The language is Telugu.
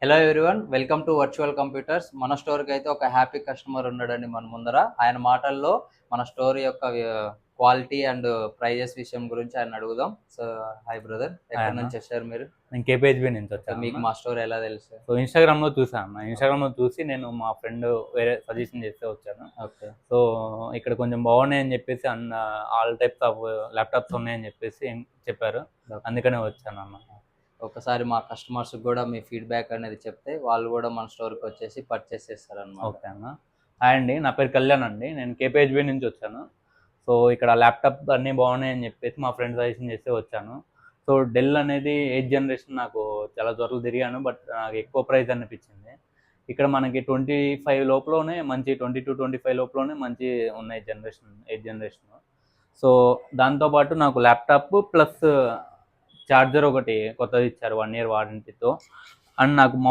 Hello everyone, welcome to virtual computers. మన స్టోర్కి అయితే ఒక హ్యాపీ కస్టమర్ ఉన్నాడండి మన ముందర. ఆయన మాటల్లో మన స్టోర్ యొక్క క్వాలిటీ అండ్ ప్రైజెస్ విషయం గురించి ఆయన అడుగుదాం. సో హాయ్ బ్రదర్, ఎక్కడి నుంచి వచ్చారు మీరు? నేను కేపీహెచ్బి నుంచి వచ్చాను. మీకు మా స్టోర్ ఎలా తెలుసు? సో ఇన్స్టాగ్రామ్లో చూసాను. ఇన్స్టాగ్రామ్లో చూసి నేను మా ఫ్రెండ్ వేరే సజెషన్ చేస్తే వచ్చాను. ఓకే. సో ఇక్కడ కొంచెం బాగున్నాయని చెప్పేసి ఆల్ టైప్స్ ఆఫ్ ల్యాప్టాప్స్ ఉన్నాయని చెప్పేసి చెప్పారు, అందుకనే వచ్చాను అన్న. ఒకసారి మా కస్టమర్స్ కూడా మీ ఫీడ్బ్యాక్ అనేది చెప్తే వాళ్ళు కూడా మన స్టోర్కి వచ్చేసి పర్చేస్ చేస్తారన్నమాట. ఓకే అన్న. హాయ్ అండి, నా పేరు కళ్యాణ్ అండి. నేను కేపీహెచ్బి నుంచి వచ్చాను. సో ఇక్కడ ల్యాప్టాప్ అన్నీ బాగున్నాయని చెప్పేసి మా ఫ్రెండ్ సజెషన్ చేస్తే వచ్చాను. సో డెల్ అనేది 8th జనరేషన్ నాకు చాలా చోట్ల తిరిగాను, బట్ నాకు ఎక్కువ ప్రైస్ అనిపించింది. ఇక్కడ మనకి 25 లోపలనే మంచి 22-25 లోపలనే మంచి ఉన్నాయి జనరేషన్ 8th జనరేషన్. సో దాంతోపాటు నాకు ల్యాప్టాప్ ప్లస్ ఛార్జర్ ఒకటి కొత్తది ఇచ్చారు 1 year వారంటీతో. అండ్ నాకు